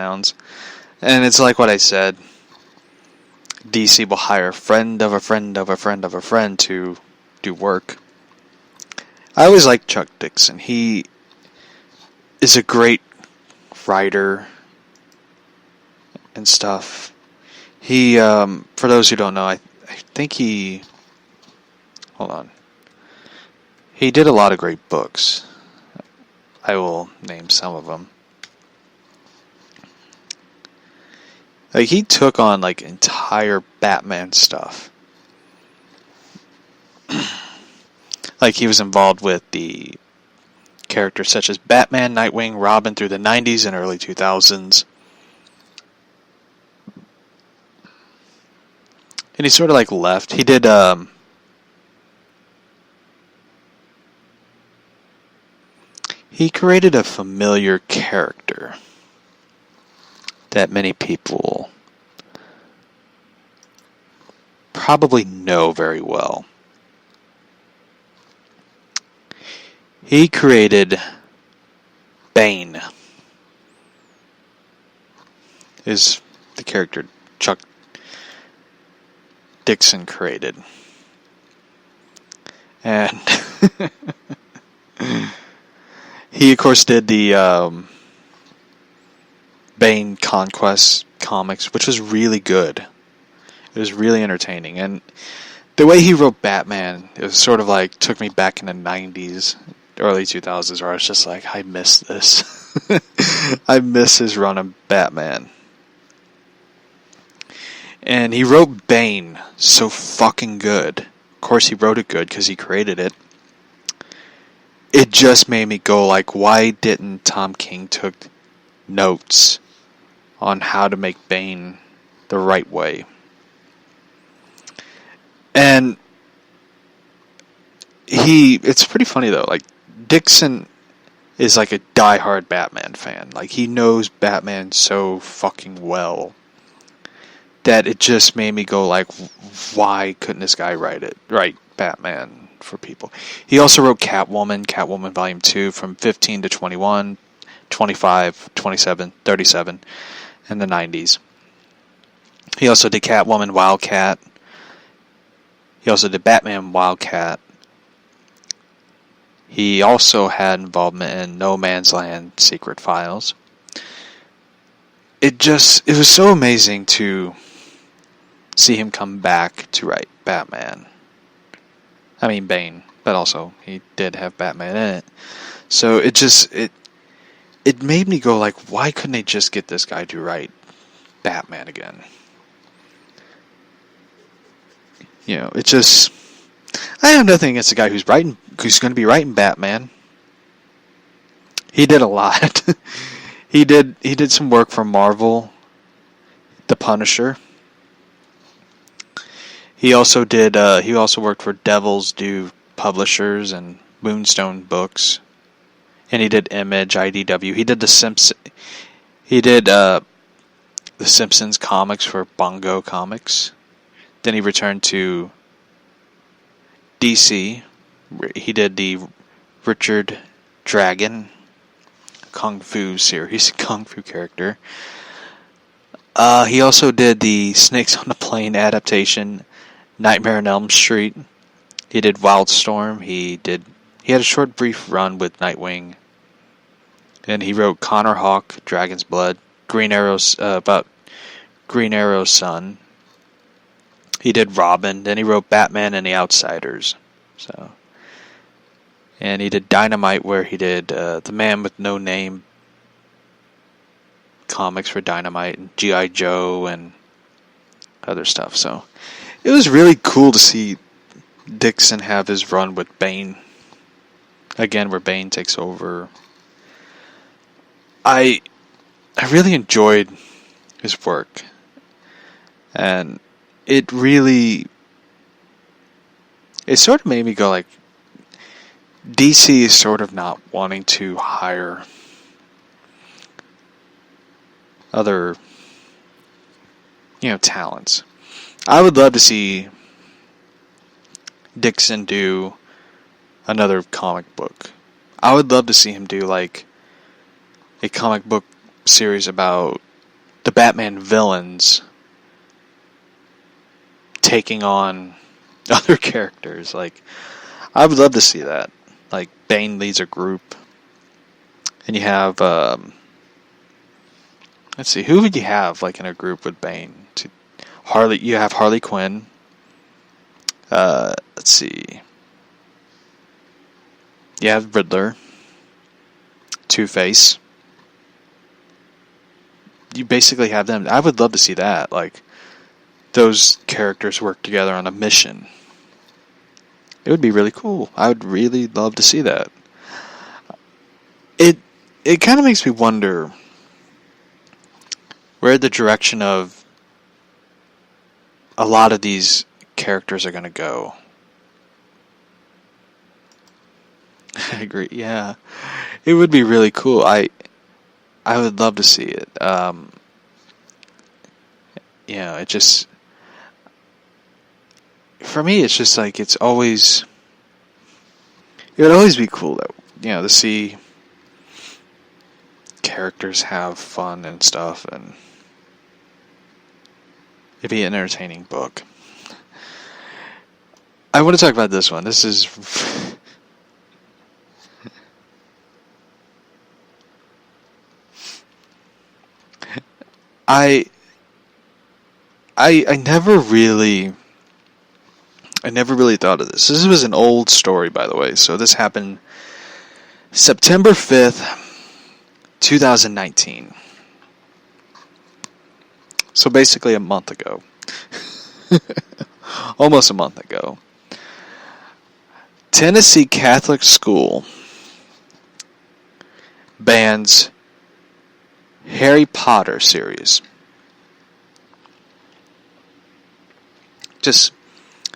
sounds. And it's like what I said. DC will hire a friend of a friend of a friend of a friend to do work. I always liked Chuck Dixon. He is a great writer and stuff. He, for those who don't know, I think he... Hold on. He did a lot of great books. I will name some of them. Like, he took on, like, entire Batman stuff. Like, he was involved with the characters such as Batman, Nightwing, Robin through the 90s and early 2000s. And he sort of, like, left. He did, he created a familiar character that many people probably know very well. He created Bane, is the character Chuck Dixon created. And he, of course, did the Bane Conquest comics, which was really good. It was really entertaining. And the way he wrote Batman, it was sort of like, took me back in the 90s, early 2000s, where I was just like, I miss this. I miss his run of Batman. And he wrote Bane so fucking good. Of course, he wrote it good because he created it. It just made me go like, why didn't Tom King took notes on how to make Bane the right way? And it's pretty funny though, like, Dixon is like a diehard Batman fan. Like, he knows Batman so fucking well that it just made me go like, why couldn't this guy write Batman for people? He also wrote Catwoman Volume 2 from 15 to 21, 25, 27, 37, and the 90s. He also did Catwoman Wildcat. He also did Batman Wildcat. He also had involvement in No Man's Land Secret Files. It was so amazing to see him come back to write Batman. I mean Bane, but also he did have Batman in it. So it made me go like, why couldn't they just get this guy to write Batman again? You know, it just... I have nothing against the guy who's going to be writing Batman. He did a lot. He did some work for Marvel, The Punisher. He also worked for Devil's Due Publishers and Moonstone Books. And he did Image, IDW. He did the Simpsons comics for Bongo Comics. Then he returned to DC. He did the Richard Dragon Kung Fu series, Kung Fu character. He also did the Snakes on the Plane adaptation, Nightmare on Elm Street. He did Wildstorm. He had a short brief run with Nightwing. And he wrote Connor Hawk, Dragon's Blood, Green Arrow's about Green Arrow's son. He did Robin. Then he wrote Batman and the Outsiders. And he did Dynamite, where he did The Man with No Name comics for Dynamite, and G.I. Joe and other stuff. So it was really cool to see Dixon have his run with Bane. Again, where Bane takes over. I really enjoyed his work. And it sort of made me go like, DC is sort of not wanting to hire other, talents. I would love to see Dixon do another comic book. I would love to see him do like a comic book series about the Batman villains taking on other characters. Like, I would love to see that. Like, Bane leads a group, and you have, let's see, who would you have, like, in a group with Bane? You have Harley Quinn. Let's see. You have Riddler. Two-Face. You basically have them. I would love to see that. Like, those characters work together on a mission. It would be really cool. I would really love to see that. It kind of makes me wonder where the direction of a lot of these characters are going to go. I agree. Yeah, it would be really cool. I would love to see it. It just, for me, it's just like it would always be cool to see characters have fun and stuff, and it'd be an entertaining book. I want to talk about this one. This is I never really thought of this. This was an old story, by the way. So this happened September 5th, 2019. So basically a month ago. Almost a month ago. Tennessee Catholic school bans Harry Potter series. Just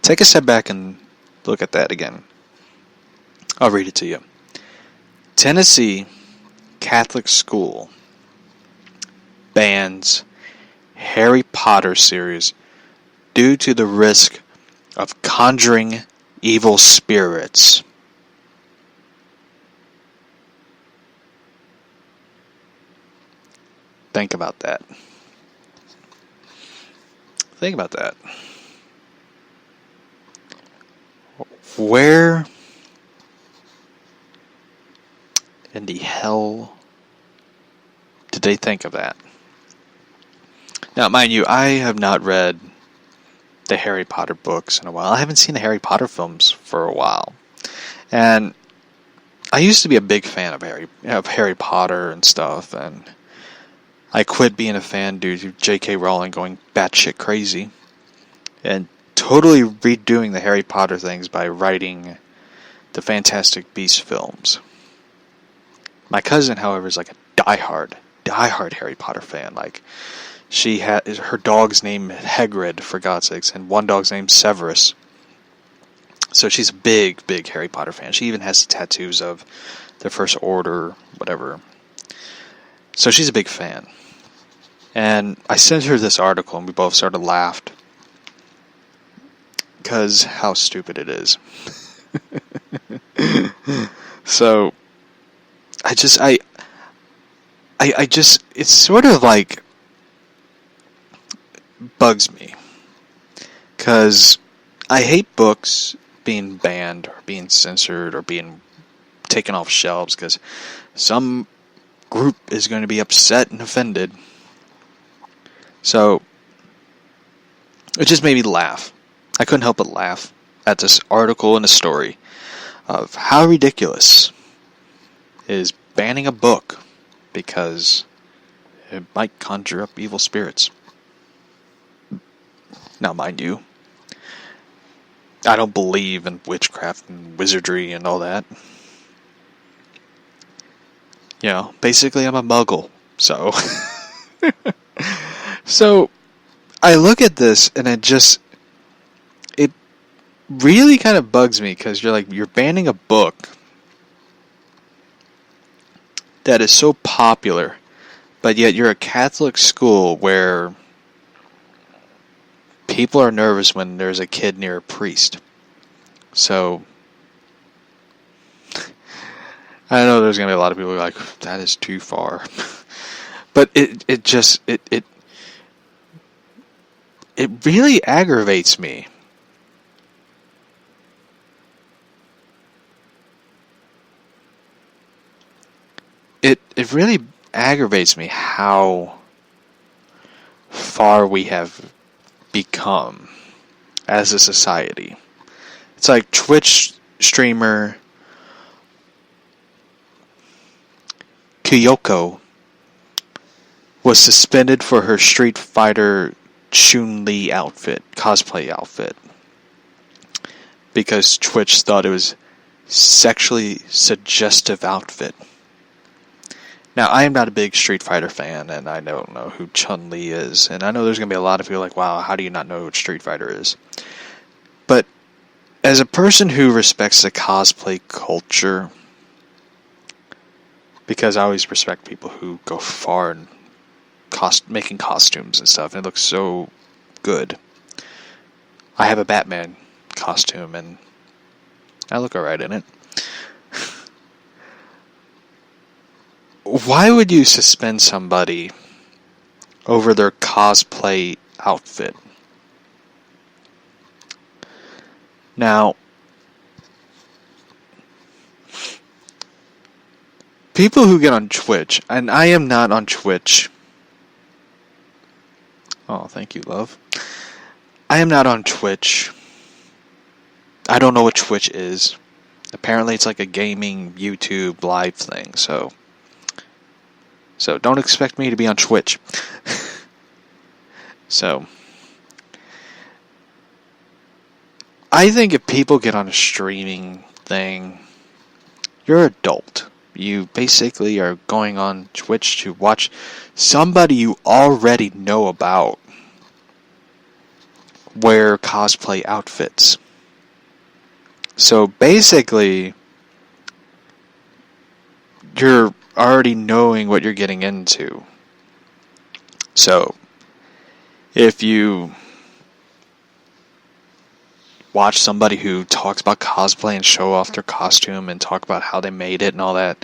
take a step back and look at that again. I'll read it to you. Tennessee Catholic school bans Harry Potter series due to the risk of conjuring evil spirits. Think about that. Think about that. Where in the hell did they think of that? Now, mind you, I have not read the Harry Potter books in a while. I haven't seen the Harry Potter films for a while. And I used to be a big fan of Harry Potter and stuff, and I quit being a fan due to J.K. Rowling going batshit crazy and totally redoing the Harry Potter things by writing the Fantastic Beasts films. My cousin, however, is like a diehard Harry Potter fan. Like, her dog's name Hagrid, for God's sakes, and one dog's name Severus. So she's a big Harry Potter fan. She even has the tattoos of the First Order, whatever. So she's a big fan. And I sent her this article, and we both sort of laughed. Because how stupid it is. So, I just, it's sort of like bugs me. Because I hate books being banned or being censored or being taken off shelves because some group is going to be upset and offended. So, it just made me laugh. I couldn't help but laugh at this article and a story of how ridiculous is banning a book because it might conjure up evil spirits. Now, mind you, I don't believe in witchcraft and wizardry and all that. You know, basically I'm a muggle, so... So, I look at this and it really kind of bugs me because you're banning a book that is so popular, but yet you're a Catholic school where people are nervous when there's a kid near a priest. So, I know there's going to be a lot of people like, that is too far. But it just it really aggravates me. It really aggravates me how far we have become as a society. It's like Twitch streamer Kyoko was suspended for her Street Fighter Chun-Li cosplay outfit, because Twitch thought it was sexually suggestive outfit. Now, I am not a big Street Fighter fan, and I don't know who Chun-Li is, and I know there's going to be a lot of people like, wow, how do you not know what Street Fighter is? But as a person who respects the cosplay culture, because I always respect people who go far in making costumes and stuff, and it looks so good. I have a Batman costume, and I look alright in it. Why would you suspend somebody over their cosplay outfit? Now, people who get on Twitch, and I am not on Twitch. Oh, thank you, love. I am not on Twitch. I don't know what Twitch is. Apparently it's like a gaming YouTube live thing, so don't expect me to be on Twitch. So, I think if people get on a streaming thing, you're an adult. You basically are going on Twitch to watch somebody you already know about wear cosplay outfits. So basically, you're already knowing what you're getting into. So, if you watch somebody who talks about cosplay and show off their costume and talk about how they made it and all that,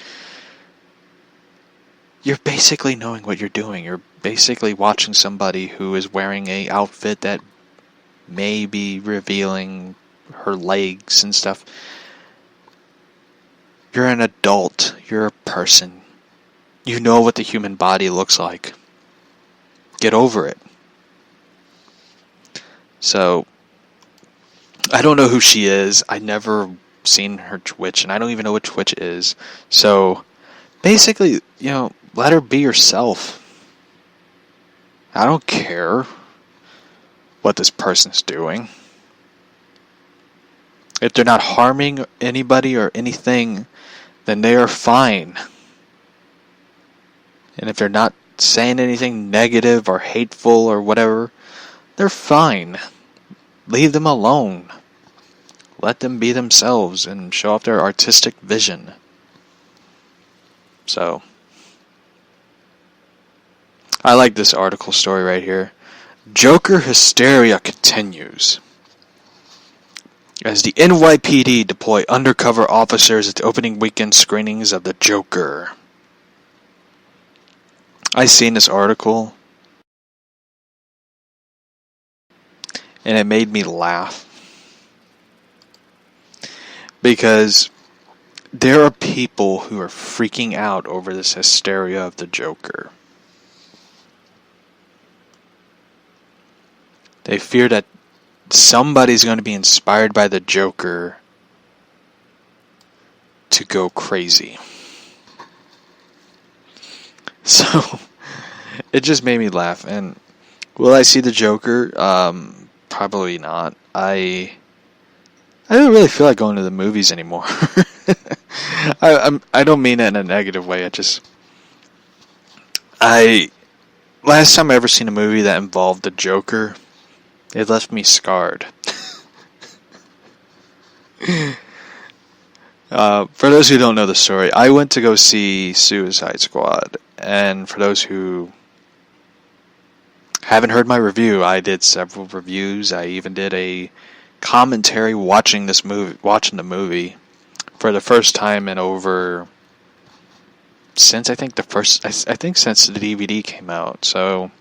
you're basically knowing what you're doing. You're basically watching somebody who is wearing a outfit that may be revealing her legs and stuff. You're an adult. You're a person. You know what the human body looks like. Get over it. So, I don't know who she is. I never seen her Twitch, and I don't even know what Twitch is. So, basically, let her be herself. I don't care what this person's doing. If they're not harming anybody or anything, then they are fine. And if they're not saying anything negative or hateful or whatever, they're fine. Leave them alone. Let them be themselves and show off their artistic vision. So, I like this article story right here. Joker hysteria continues as the NYPD deploy undercover officers at the opening weekend screenings of The Joker. I seen this article, and it made me laugh. Because there are people who are freaking out over this hysteria of the Joker. They fear that somebody's going to be inspired by the Joker to go crazy. So, it just made me laugh. And will I see the Joker? Probably not. I don't really feel like going to the movies anymore. I don't mean it in a negative way. Last time I ever seen a movie that involved the Joker, it left me scarred. For those who don't know the story, I went to go see Suicide Squad, and for those who haven't heard my review, I did several reviews. I even did a commentary watching the movie for the first time in over since I think since the DVD came out. So